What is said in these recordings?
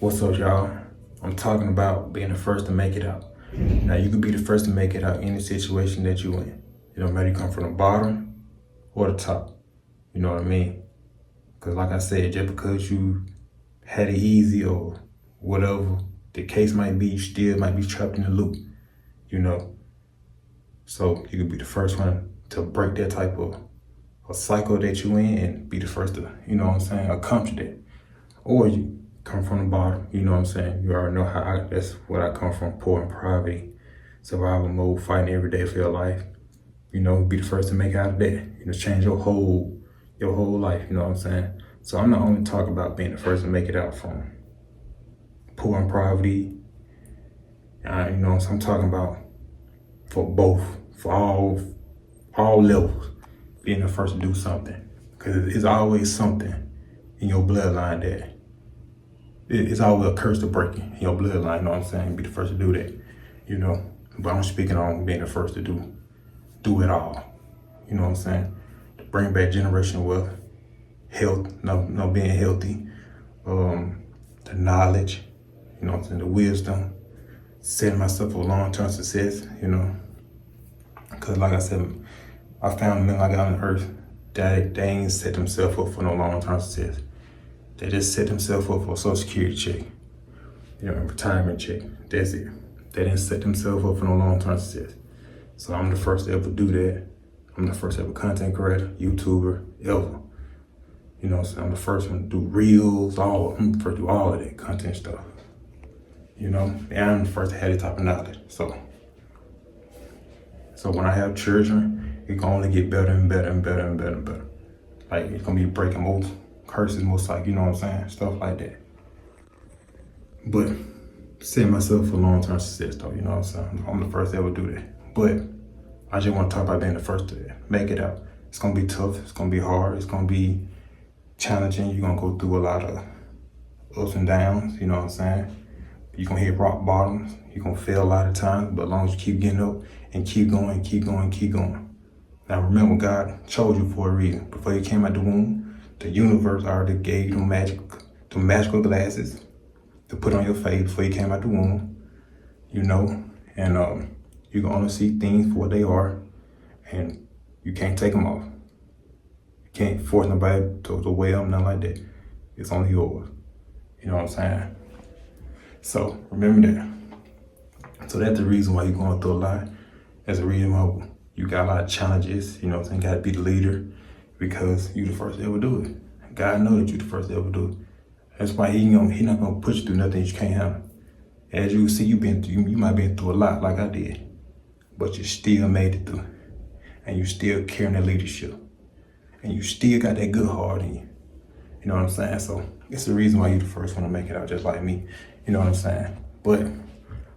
What's up, y'all? I'm talking about being the first to make it out. Now, you can be the first to make it out any situation that you in. It don't matter, you come from the bottom or the top. You know what I mean? Because like I said, just because you had it easy or whatever the case might be, you still might be trapped in the loop, you know? So you could be the first one to break that type of a cycle that you in and be the first to, you know what I'm saying, accomplish that. Or you come from the bottom, you know what I'm saying? You already know that's what I come from, poor and poverty, survival mode, fighting every day for your life. You know, be the first to make it out of that. You know, change your whole life, you know what I'm saying? So I'm not only talking about being the first to make it out from poor and poverty, you know, so I'm talking about for both, for all levels, being the first to do something. Because it's always something in your bloodline that it's always a curse to break in your bloodline, you know what I'm saying? Be the first to do that, you know? But I'm speaking on being the first to do it all, you know what I'm saying? To bring back generational wealth, health, no being healthy, the knowledge, you know what I'm saying, the wisdom, setting myself for long-term success, you know? Because like I said, I found men like out on earth that they ain't set themselves up for no long-term success. They just set themselves up for a social security check, you know, a retirement check. That's it. They didn't set themselves up for no long-term success. So I'm the first to ever do that. I'm the first ever content creator, YouTuber, ever. You know what I'm saying? I'm the first one to do reels, I'm the first to do all of that content stuff. You know, and I'm the first to have that type of knowledge. So when I have children, it can only get better and better and better and better and better. Like, it's gonna be breaking most curses, most like, you know what I'm saying? Stuff like that. But setting myself for long-term success though, you know what I'm saying? I'm the first to ever do that. But I just want to talk about being the first to make it out. It's gonna be tough, it's gonna be hard, it's gonna be challenging. You're gonna go through a lot of ups and downs, you know what I'm saying? You're gonna hit rock bottoms, you're gonna fail a lot of times, but as long as you keep getting up and keep going, keep going, keep going. Now remember, God chose you for a reason. Before you came out the womb, the universe already gave you the magical glasses to put on your face before you came out the womb, you know, and you can only see things for what they are, and you can't take them off. You can't force nobody to wear them, nothing like that. It's only yours, you know what I'm saying? So remember that. So that's the reason why you're going through a lot. That's the reason why you got a lot of challenges, you know what I'm saying? Gotta be the leader because you the first to ever do it. God knows that you the first to ever do it. That's why he not gonna push you through nothing you can't handle. As you see, you might have been through a lot like I did, but you still made it through. And you still carrying that leadership. And you still got that good heart in you. You know what I'm saying? So it's the reason why you the first one to make it out, just like me. You know what I'm saying? But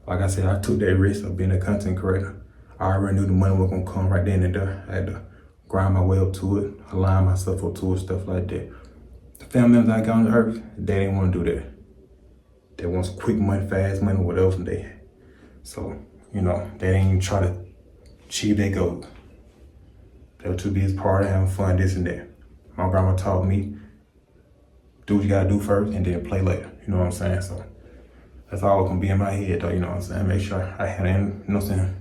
like I said, I took that risk of being a content creator. I already knew the money was gonna come right then and there. I had to grind my way up to it, align myself up to it, stuff like that. The family members I got on the earth, they didn't want to do that. They want some quick money, fast money, what else they. So, you know, they didn't even try to achieve their goals. They were too busy partying, having fun, this and that. My grandma taught me, do what you gotta do first and then play later. You know what I'm saying? So that's all gonna be in my head though, you know what I'm saying? Make sure I handle, you know what I'm saying?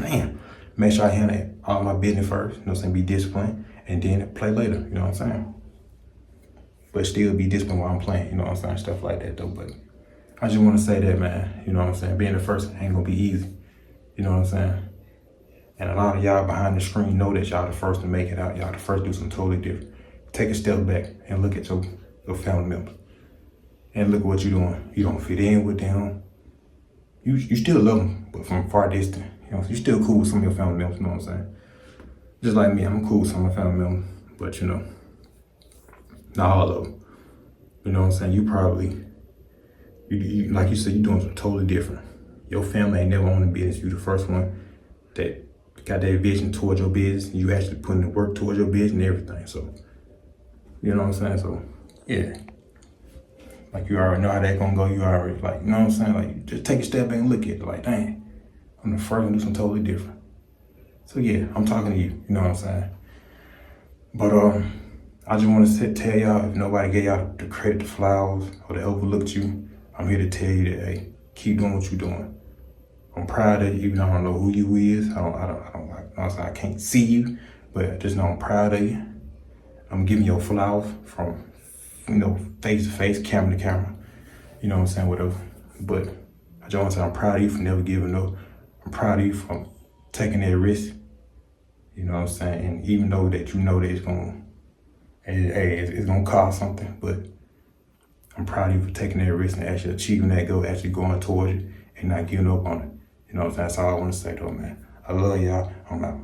Man, make sure I handle all my business first, you know what I'm saying? Be disciplined and then play later, you know what I'm saying? But still be disciplined while I'm playing, you know what I'm saying? Stuff like that though. But I just wanna say that, man, you know what I'm saying? Being the first ain't gonna be easy, you know what I'm saying? And a lot of y'all behind the screen know that y'all the first to make it out. Y'all the first to do something totally different. Take a step back and look at your family members. And look at what you're doing. You don't fit in with them. You still love them, but from far distance. You know, you still cool with some of your family members, you know what I'm saying? Just like me, I'm cool with some of my family members, but you know, not all of them. You know what I'm saying? You probably, you like you said, you're doing something totally different. Your family ain't never owned a business. You the first one that got that vision towards your business. You actually putting the work towards your business and everything. So, you know what I'm saying? So, yeah. Like, you already know how that gonna go. You already, like, you know what I'm saying? Like, just take a step back and look at it. Like, dang, I'm the first one to do something totally different. So, yeah, I'm talking to you. You know what I'm saying? But, I just want to tell y'all, if nobody gave y'all the credit, the flowers, or they overlooked you, I'm here to tell you that, hey, keep doing what you're doing. I'm proud of you, even though I don't know who you is. I can't see you, but just know I'm proud of you. I'm giving you flowers from, face to face, camera to camera. You know what I'm saying, whatever. But I just want to say I'm proud of you for never giving up. I'm proud of you for taking that risk. You know what I'm saying? And even though that you know that it's gonna cost something, but I'm proud of you for taking that risk and actually achieving that goal, actually going towards it and not giving up on it. You know what I'm saying? That's all I want to say though, man. I love y'all. I'm out.